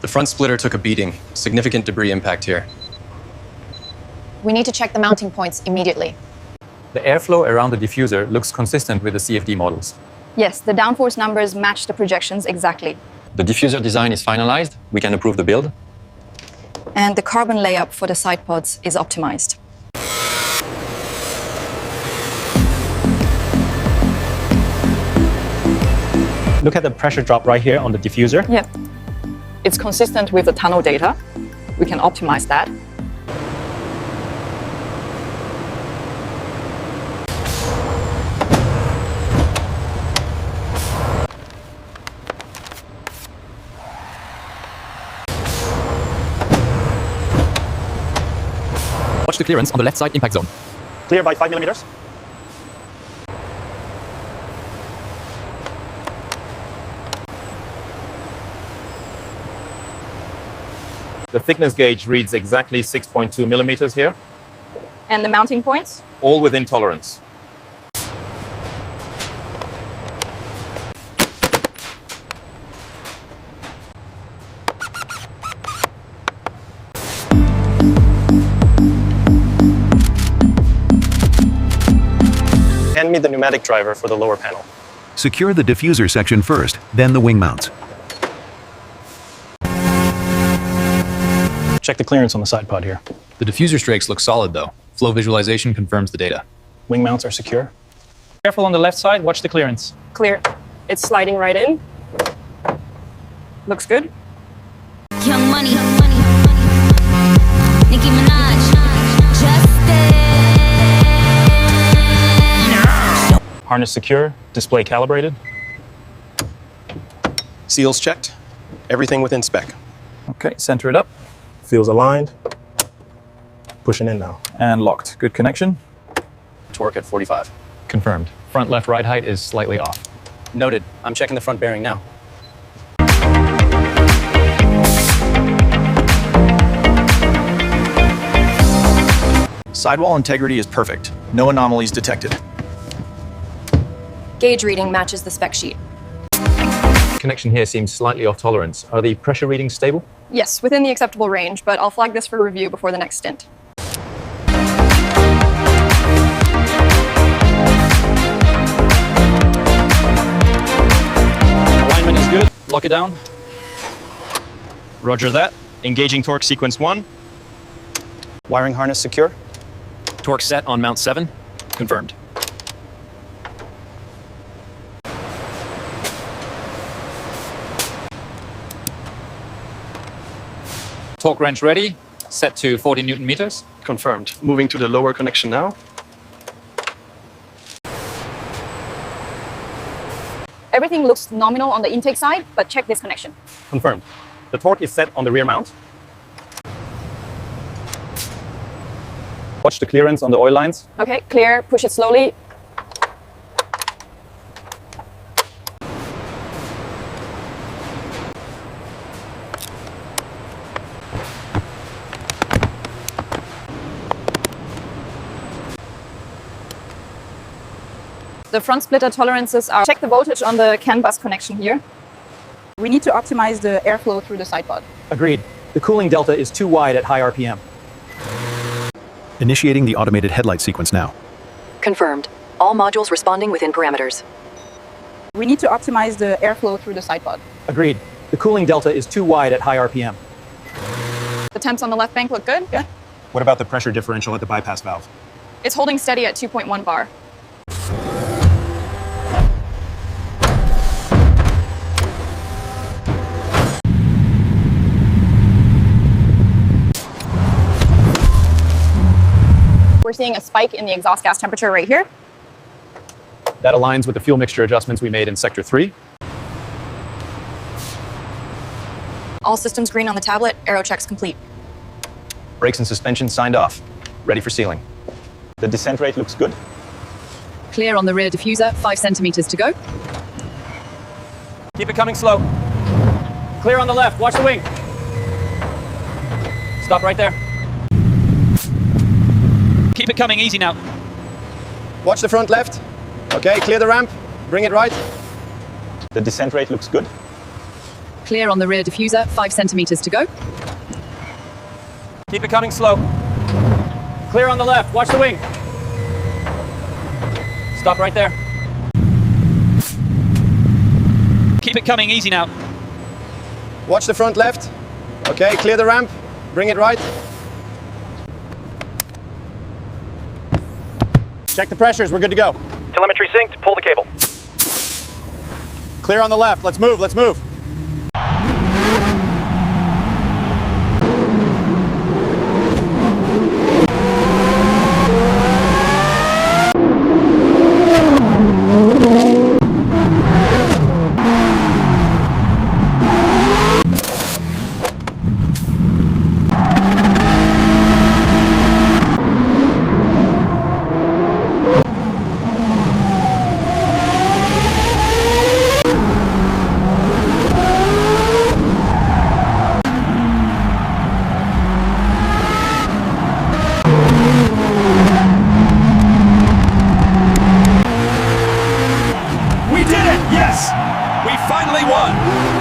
front splitter took a beating. Significant debris impact here. We need to check the mounting points immediately. The airflow around the diffuser looks consistent with the CFD models. Yes, the downforce numbers match the projections exactly. The diffuser design is finalized. We can approve the build. And the carbon layup for the side pods is optimized. Look at the pressure drop right here on the diffuser. Yep. It's consistent with the tunnel data. We can optimize that. Watch the clearance on the left side impact zone. Clear by 5 millimeters. The thickness gauge reads exactly 6.2 millimeters here, And the mounting points? all within tolerance. Hand me the pneumatic driver for the lower panel. Secure the diffuser section first, then the wing mounts. Check the clearance on the side pod here. The diffuser strakes look solid, though. Flow visualization confirms the data. Wing mounts are secure. Careful on the left side, watch the clearance. Clear. It's sliding right in. Looks good. Young money, Nicki Minaj, Justin. Harness secure, display calibrated. Seals checked. Everything within spec. Okay, center it up Feels aligned. Pushing in now. and locked. Good connection. Torque at 45. Confirmed. Front left ride height is slightly off. Noted. I'm checking the front bearing now. Sidewall integrity is perfect. No anomalies detected. Gauge reading matches the spec sheet. Connection here seems slightly off tolerance. Are the pressure readings stable? Yes, within the acceptable range, but I'll flag this for review before the next stint. Alignment is good. Lock it down. Roger that. Engaging torque sequence 1. Wiring harness secure. Torque set on mount 7. Confirmed. Torque wrench ready. Set to 40 Newton meters. Confirmed. Moving to the lower connection now. Everything looks nominal on the intake side, but check this connection. Confirmed. The torque is set on the rear mount. Watch the clearance on the oil lines. Okay, clear. Push it slowly. The front splitter tolerances are... Check the voltage on the CAN bus connection here. We need to optimize the airflow through the side pod. Agreed. The cooling delta is too wide at high RPM. Initiating the automated headlight sequence now. Confirmed. All modules responding within parameters. We need to optimize the airflow through the side pod. Agreed. The cooling delta is too wide at high RPM. The temps on the left bank look good. Yeah. What about the pressure differential at the bypass valve? It's holding steady at 2.1 bar. We're seeing a spike in the exhaust gas temperature right here. That aligns with the fuel mixture adjustments we made in Sector 3. All systems green on the tablet. Aero checks complete. Brakes and suspension signed off. Ready for sealing. The descent rate looks good. Clear on the rear diffuser, 5 centimeters to go. Keep it coming slow. Clear on the left. Watch the wing. Stop right there. Keep it coming easy now. Watch the front left. Okay, clear the ramp. Bring it right. The descent rate looks good. Clear on the rear diffuser, 5 centimeters to go. Keep it coming slow. Clear on the left. Watch the wing. Stop right there. Keep it coming, easy now. Watch the front left. Okay, clear the ramp. Bring it right. Check the pressures, we're good to go. Telemetry synced. Pull the cable. Clear on the left, let's move, let's move. We did it! Yes! We finally won!